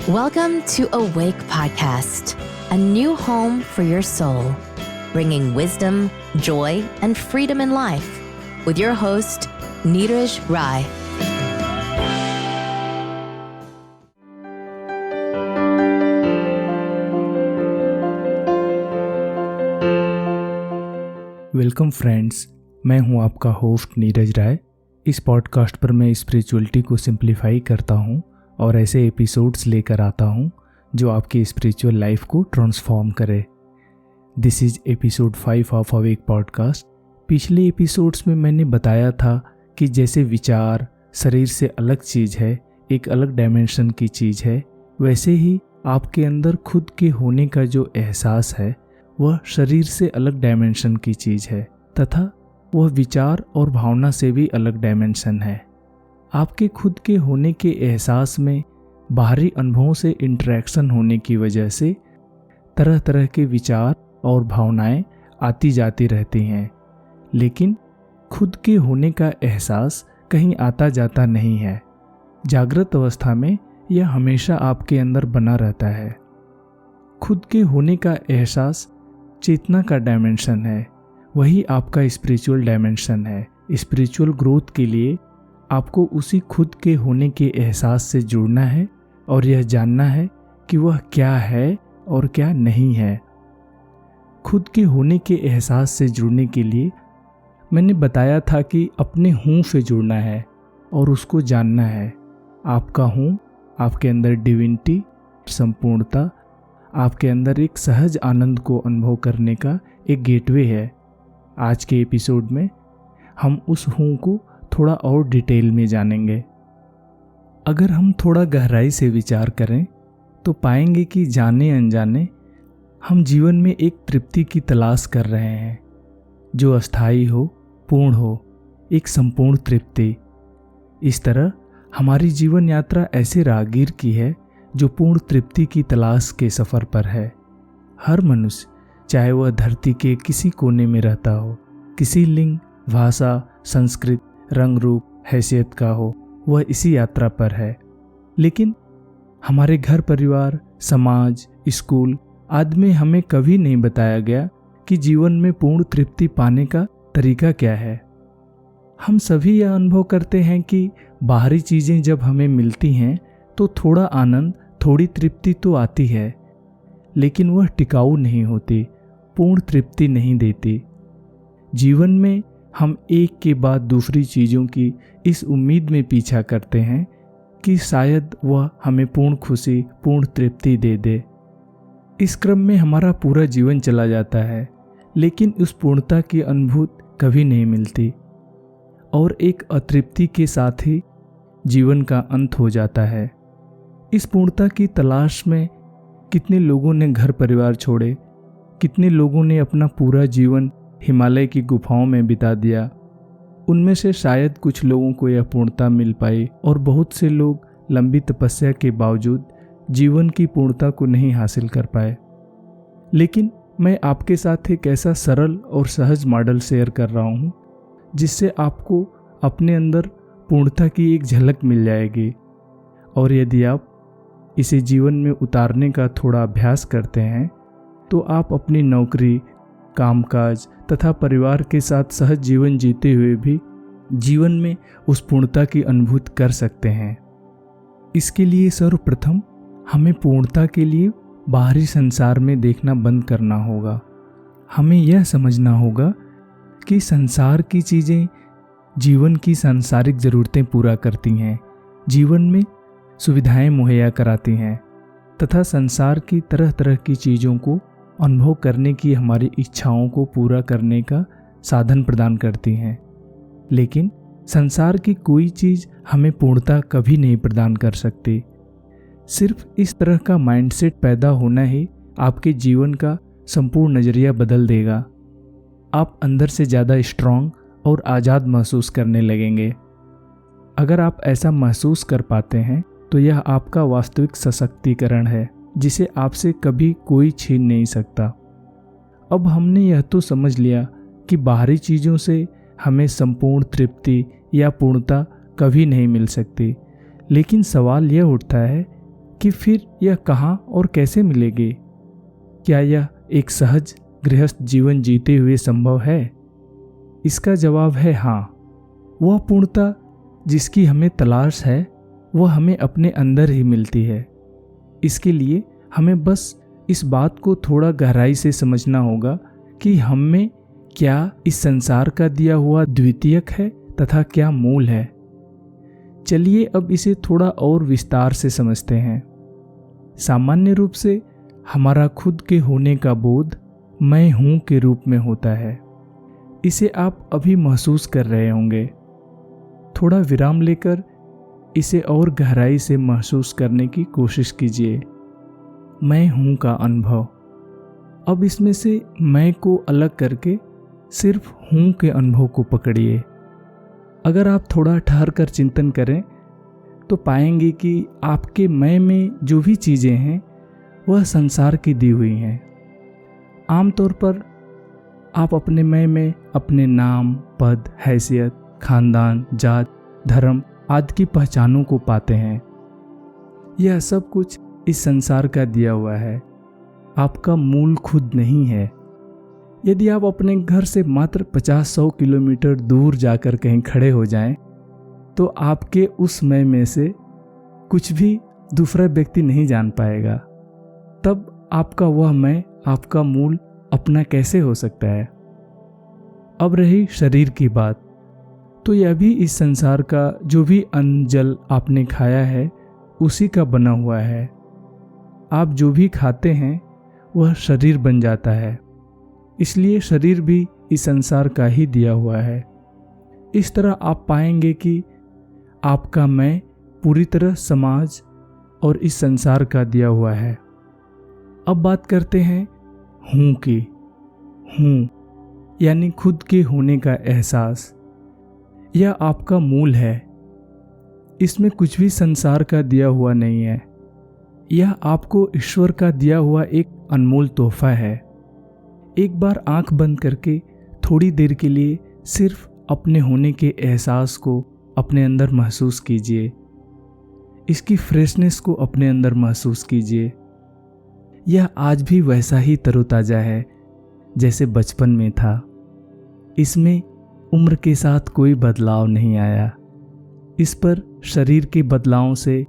Welcome to Awake Podcast, a new home for your soul, bringing wisdom, joy, and freedom in life with your host, Neeraj Rai. Welcome friends, मैं हूं आपका host Neeraj राय। इस podcast पर मैं spirituality को simplify करता हूं और ऐसे एपिसोड्स लेकर आता हूं जो आपकी स्पिरिचुअल लाइफ को ट्रांसफॉर्म करे। This is episode 5 of awake podcast. पिछले एपिसोड्स में मैंने बताया था कि जैसे विचार शरीर से अलग चीज़ है, एक अलग डायमेंशन की चीज़ है, वैसे ही आपके अंदर खुद के होने का जो एहसास है वह शरीर से अलग डायमेंशन की चीज़ है तथा वह विचार और भावना से भी अलग डायमेंशन है। आपके खुद के होने के एहसास में बाहरी अनुभवों से इंटरेक्शन होने की वजह से तरह तरह के विचार और भावनाएं आती जाती रहती हैं, लेकिन खुद के होने का एहसास कहीं आता जाता नहीं है। जागृत अवस्था में यह हमेशा आपके अंदर बना रहता है। खुद के होने का एहसास चेतना का डायमेंशन है, वही आपका स्पिरिचुअल डायमेंशन है। स्पिरिचुअल ग्रोथ के लिए आपको उसी खुद के होने के एहसास से जुड़ना है और यह जानना है कि वह क्या है और क्या नहीं है। खुद के होने के एहसास से जुड़ने के लिए मैंने बताया था कि अपने हूँ से जुड़ना है और उसको जानना है। आपका हूँ आपके अंदर डिविनिटी, संपूर्णता, आपके अंदर एक सहज आनंद को अनुभव करने का एक गेटवे है। आज के एपिसोड में हम उस हूँ को थोड़ा और डिटेल में जानेंगे। अगर हम थोड़ा गहराई से विचार करें तो पाएंगे कि जाने अनजाने हम जीवन में एक तृप्ति की तलाश कर रहे हैं जो अस्थायी हो, पूर्ण हो, एक संपूर्ण तृप्ति। इस तरह हमारी जीवन यात्रा ऐसे राहगीर की है जो पूर्ण तृप्ति की तलाश के सफ़र पर है। हर मनुष्य, चाहे वह धरती के किसी कोने में रहता हो, किसी लिंग, भाषा, संस्कृत, रंग रूप, हैसियत का हो, वह इसी यात्रा पर है। लेकिन हमारे घर परिवार, समाज, स्कूल आदि में हमें कभी नहीं बताया गया कि जीवन में पूर्ण तृप्ति पाने का तरीका क्या है। हम सभी यह अनुभव करते हैं कि बाहरी चीज़ें जब हमें मिलती हैं तो थोड़ा आनंद, थोड़ी तृप्ति तो आती है, लेकिन वह टिकाऊ नहीं होती, पूर्ण तृप्ति नहीं देती। जीवन में हम एक के बाद दूसरी चीज़ों की इस उम्मीद में पीछा करते हैं कि शायद वह हमें पूर्ण खुशी, पूर्ण तृप्ति दे दे। इस क्रम में हमारा पूरा जीवन चला जाता है, लेकिन उस पूर्णता की अनुभूति कभी नहीं मिलती और एक अतृप्ति के साथ ही जीवन का अंत हो जाता है। इस पूर्णता की तलाश में कितने लोगों ने घर परिवार छोड़े, कितने लोगों ने अपना पूरा जीवन हिमालय की गुफाओं में बिता दिया। उनमें से शायद कुछ लोगों को यह पूर्णता मिल पाई और बहुत से लोग लंबी तपस्या के बावजूद जीवन की पूर्णता को नहीं हासिल कर पाए। लेकिन मैं आपके साथ एक ऐसा सरल और सहज मॉडल शेयर कर रहा हूँ जिससे आपको अपने अंदर पूर्णता की एक झलक मिल जाएगी। और यदि आप इसे जीवन में उतारने का थोड़ा अभ्यास करते हैं तो आप अपनी नौकरी, कामकाज तथा परिवार के साथ सहज जीवन जीते हुए भी जीवन में उस पूर्णता की अनुभूति कर सकते हैं। इसके लिए सर्वप्रथम हमें पूर्णता के लिए बाहरी संसार में देखना बंद करना होगा। हमें यह समझना होगा कि संसार की चीज़ें जीवन की सांसारिक ज़रूरतें पूरा करती हैं, जीवन में सुविधाएं मुहैया कराती हैं तथा संसार की तरह तरह की चीज़ों को अनुभव करने की हमारी इच्छाओं को पूरा करने का साधन प्रदान करती हैं। लेकिन संसार की कोई चीज़ हमें पूर्णता कभी नहीं प्रदान कर सकती। सिर्फ इस तरह का माइंडसेट पैदा होना ही आपके जीवन का संपूर्ण नज़रिया बदल देगा। आप अंदर से ज़्यादा स्ट्रांग और आज़ाद महसूस करने लगेंगे। अगर आप ऐसा महसूस कर पाते हैं तो यह आपका वास्तविक सशक्तिकरण है जिसे आपसे कभी कोई छीन नहीं सकता। अब हमने यह तो समझ लिया कि बाहरी चीज़ों से हमें संपूर्ण तृप्ति या पूर्णता कभी नहीं मिल सकती, लेकिन सवाल यह उठता है कि फिर यह कहाँ और कैसे मिलेगी? क्या यह एक सहज गृहस्थ जीवन जीते हुए संभव है? इसका जवाब है हाँ। वह पूर्णता जिसकी हमें तलाश है वह हमें अपने अंदर ही मिलती है। इसके लिए हमें बस इस बात को थोड़ा गहराई से समझना होगा कि हम में क्या इस संसार का दिया हुआ द्वितीयक है तथा क्या मूल है। चलिए अब इसे थोड़ा और विस्तार से समझते हैं। सामान्य रूप से हमारा खुद के होने का बोध मैं हूं के रूप में होता है। इसे आप अभी महसूस कर रहे होंगे। थोड़ा विराम लेकर इसे और गहराई से महसूस करने की कोशिश कीजिए। मैं हूं का अनुभव। अब इसमें से मैं को अलग करके सिर्फ हूं के अनुभव को पकड़िए। अगर आप थोड़ा ठहर कर चिंतन करें तो पाएंगे कि आपके मैं में जो भी चीज़ें हैं वह संसार की दी हुई हैं। आमतौर पर आप अपने मैं में अपने नाम, पद, हैसियत, खानदान, जात, धर्म आदि की पहचानों को पाते हैं। यह सब कुछ इस संसार का दिया हुआ है, आपका मूल खुद नहीं है। यदि आप अपने घर से मात्र 50-100 किलोमीटर दूर जाकर कहीं खड़े हो जाएं, तो आपके उस मैं में से कुछ भी दूसरा व्यक्ति नहीं जान पाएगा। तब आपका वह मैं, आपका मूल अपना कैसे हो सकता है? अब रही शरीर की बात, तो यह भी इस संसार का जो भी अन्न जल आपने खाया है उसी का बना हुआ है। आप जो भी खाते हैं वह शरीर बन जाता है, इसलिए शरीर भी इस संसार का ही दिया हुआ है। इस तरह आप पाएंगे कि आपका मैं पूरी तरह समाज और इस संसार का दिया हुआ है। अब बात करते हैं हूँ की। हूँ यानी खुद के होने का एहसास, यह आपका मूल है। इसमें कुछ भी संसार का दिया हुआ नहीं है। यह आपको ईश्वर का दिया हुआ एक अनमोल तोहफा है। एक बार आंख बंद करके थोड़ी देर के लिए सिर्फ अपने होने के एहसास को अपने अंदर महसूस कीजिए। इसकी फ्रेशनेस को अपने अंदर महसूस कीजिए। यह आज भी वैसा ही तरोताजा है जैसे बचपन में था। इसमें उम्र के साथ कोई बदलाव नहीं आया। इस पर शरीर के बदलावों से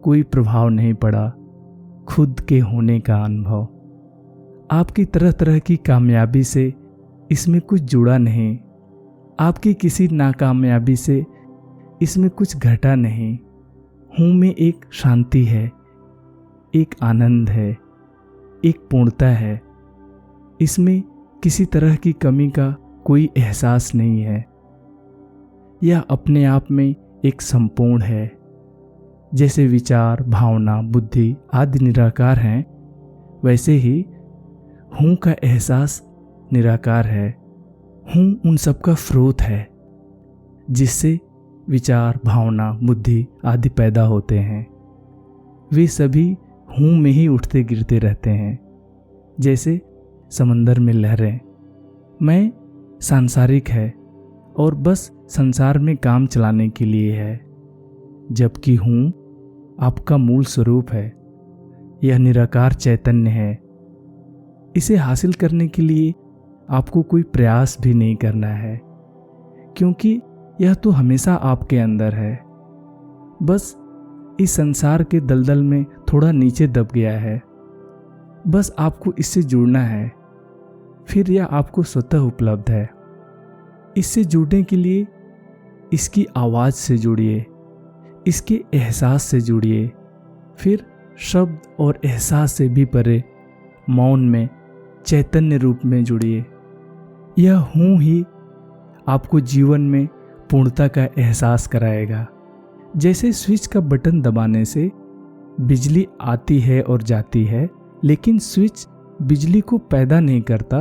कोई प्रभाव नहीं पड़ा। खुद के होने का अनुभव, आपकी तरह तरह की कामयाबी से इसमें कुछ जुड़ा नहीं। आपकी किसी नाकामयाबी से इसमें कुछ घटा नहीं। हूँ में एक शांति है, एक आनंद है, एक पूर्णता है। इसमें किसी तरह की कमी का कोई एहसास नहीं है। यह अपने आप में एक संपूर्ण है। जैसे विचार, भावना, बुद्धि आदि निराकार हैं, वैसे ही हूँ का एहसास निराकार है। हूँ उन सब का स्रोत है जिससे विचार, भावना, बुद्धि आदि पैदा होते हैं। वे सभी हूँ में ही उठते गिरते रहते हैं, जैसे समंदर में लहरें। मैं सांसारिक है और बस संसार में काम चलाने के लिए है, जबकि हूँ आपका मूल स्वरूप है। यह निराकार चैतन्य है। इसे हासिल करने के लिए आपको कोई प्रयास भी नहीं करना है, क्योंकि यह तो हमेशा आपके अंदर है। बस इस संसार के दलदल में थोड़ा नीचे दब गया है। बस आपको इससे जुड़ना है, फिर यह आपको स्वतः उपलब्ध है। इससे जुड़ने के लिए इसकी आवाज़ से जुड़िए, इसके एहसास से जुड़िए, फिर शब्द और एहसास से भी परे मौन में चैतन्य रूप में जुड़िए। यह हूँ ही आपको जीवन में पूर्णता का एहसास कराएगा। जैसे स्विच का बटन दबाने से बिजली आती है और जाती है, लेकिन स्विच बिजली को पैदा नहीं करता,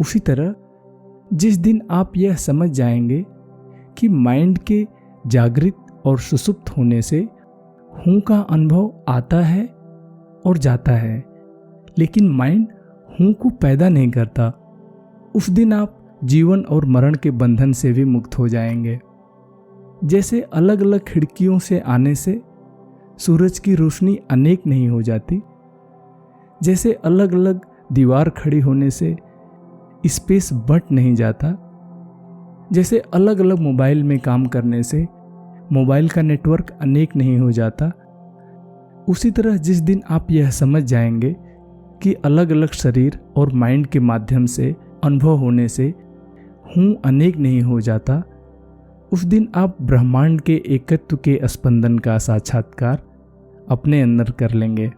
उसी तरह जिस दिन आप यह समझ जाएंगे कि माइंड के जागृत और सुसुप्त होने से हूँ का अनुभव आता है और जाता है, लेकिन माइंड हूँ को पैदा नहीं करता, उस दिन आप जीवन और मरण के बंधन से भी मुक्त हो जाएंगे। जैसे अलग अलग खिड़कियों से आने से सूरज की रोशनी अनेक नहीं हो जाती। जैसे अलग अलग दीवार खड़ी होने से स्पेस बंट नहीं जाता। जैसे अलग अलग मोबाइल में काम करने से मोबाइल का नेटवर्क अनेक नहीं हो जाता। उसी तरह जिस दिन आप यह समझ जाएंगे कि अलग अलग शरीर और माइंड के माध्यम से अनुभव होने से हूँ अनेक नहीं हो जाता, उस दिन आप ब्रह्मांड के एकत्व के स्पंदन का साक्षात्कार अपने अंदर कर लेंगे।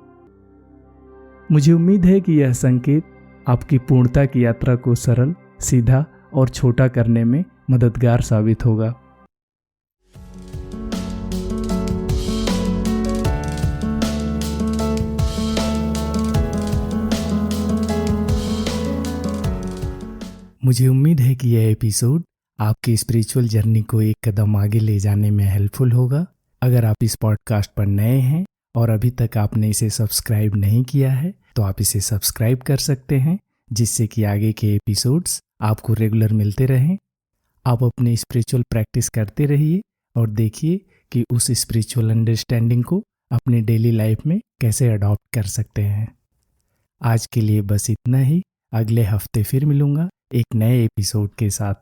मुझे उम्मीद है कि यह संकेत आपकी पूर्णता की यात्रा को सरल, सीधा और छोटा करने में मददगार साबित होगा। मुझे उम्मीद है कि यह एपिसोड आपकी स्पिरिचुअल जर्नी को एक कदम आगे ले जाने में हेल्पफुल होगा। अगर आप इस पॉडकास्ट पर नए हैं और अभी तक आपने इसे सब्सक्राइब नहीं किया है तो आप इसे सब्सक्राइब कर सकते हैं, जिससे कि आगे के एपिसोड्स आपको रेगुलर मिलते रहें। आप अपनी स्पिरिचुअल प्रैक्टिस करते रहिए और देखिए कि उस स्पिरिचुअल अंडरस्टैंडिंग को अपने डेली लाइफ में कैसे अडॉप्ट कर सकते हैं। आज के लिए बस इतना ही। अगले हफ्ते फिर मिलूंगा एक नए एपिसोड के साथ।